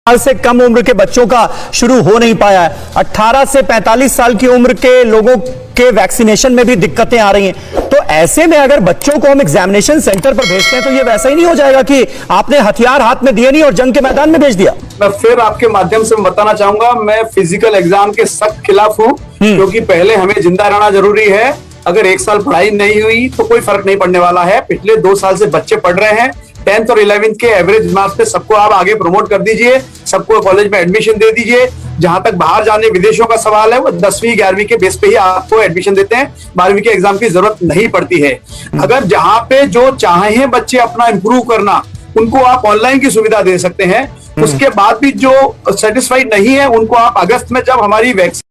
साल से कम उम्र के बच्चों का शुरू हो नहीं पाया है। 18 से 45 साल की उम्र के लोगों के वैक्सीनेशन में भी दिक्कतें आ रही हैं। तो ऐसे में अगर बच्चों को हम एग्जामिनेशन सेंटर पर भेजते हैं तो ये वैसा ही नहीं हो जाएगा कि आपने हथियार हाथ में दिए नहीं और जंग के मैदान में भेज दिया। मैं फिर आपके माध्यम से बताना चाहूंगा, मैं फिजिकल एग्जाम के सख्त खिलाफ हूं, क्योंकि पहले हमें जिंदा रहना जरूरी है। अगर 1 साल पढ़ाई नहीं हुई तो कोई फर्क नहीं पड़ने वाला है। पिछले 2 साल से बच्चे पढ़ रहे हैं। 10th और 11th के एवरेज मार्क्स पे सबको आप आगे प्रमोट कर दीजिए, सबको कॉलेज में एडमिशन दे दीजिए। जहां तक बाहर जाने विदेशों का सवाल है, वो 10वीं 11वीं के बेस पे ही आपको एडमिशन देते हैं। 12वीं के एग्जाम की जरूरत नहीं पड़ती है। अगर जहां पे जो चाहे बच्चे अपना इंप्रूव करना, उनको आप ऑनलाइन की सुविधा दे सकते हैं। उसके बाद भी जो सेटिस्फाइड नहीं है, उनको आप अगस्त में जब हमारी वैक्सीन।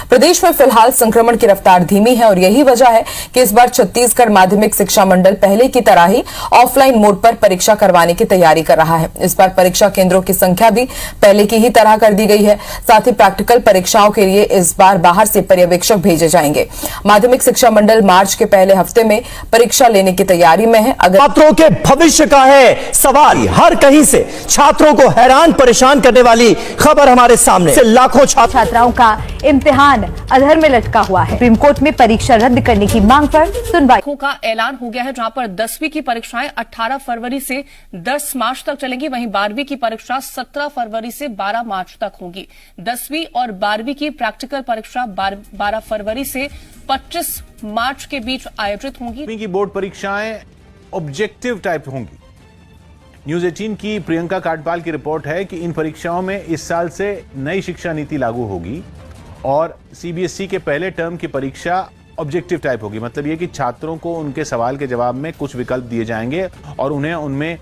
प्रदेश में फिलहाल संक्रमण की रफ्तार धीमी है और यही वजह है कि इस बार छत्तीसगढ़ माध्यमिक शिक्षा मंडल पहले की तरह ही ऑफलाइन मोड पर परीक्षा करवाने की तैयारी कर रहा है। इस बार परीक्षा केंद्रों की संख्या भी पहले की ही तरह कर दी गई है। साथ ही प्रैक्टिकल परीक्षाओं के लिए इस बार बाहर से पर्यवेक्षक भेजे जाएंगे। माध्यमिक शिक्षा मंडल मार्च के पहले हफ्ते में परीक्षा लेने की तैयारी में है। अगर छात्रों के भविष्य का है सवाल, हर कहीं से छात्रों को हैरान परेशान करने वाली खबर हमारे सामने से लाखों छात्राओं का इम्तिहान अधर में लटका हुआ है। सुप्रीम कोर्ट में परीक्षा रद्द करने की मांग पर सुनवाई का ऐलान हो गया है, जहां पर 10वीं की परीक्षाएं 18 फरवरी से 10 मार्च तक चलेंगी। वहीं 12वीं की परीक्षा 17 फरवरी से 12 मार्च तक होगी। 10वीं और 12वीं की प्रैक्टिकल परीक्षा 12 फरवरी से 25 मार्च के बीच आयोजित होंगी। 12वीं की बोर्ड परीक्षाएं ऑब्जेक्टिव टाइप होंगी। न्यूज 18 की प्रियंका काटपाल की रिपोर्ट है कि इन परीक्षाओं में इस साल से नई शिक्षा नीति लागू होगी और सीबीएसई के पहले टर्म की परीक्षा ऑब्जेक्टिव टाइप होगी। मतलब ये कि छात्रों को उनके सवाल के जवाब में कुछ विकल्प दिए जाएंगे और उन्हें उनमें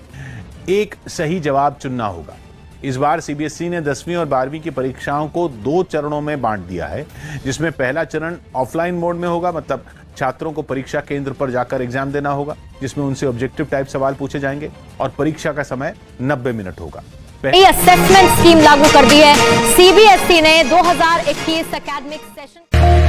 एक सही जवाब चुनना होगा। इस बार सीबीएसई ने 10वीं और 12वीं की परीक्षाओं को 2 चरणों में बांट दिया है, जिसमें पहला चरण ऑफलाइन मोड में होगा। मतलब छात्रों को परीक्षा केंद्र पर जाकर एग्जाम देना होगा, जिसमें उनसे ऑब्जेक्टिव टाइप सवाल पूछे जाएंगे और परीक्षा का समय 90 मिनट होगा। असेसमेंट स्कीम लागू कर दी है सीबीएसई ने 2021 एकेडमिक सेशन।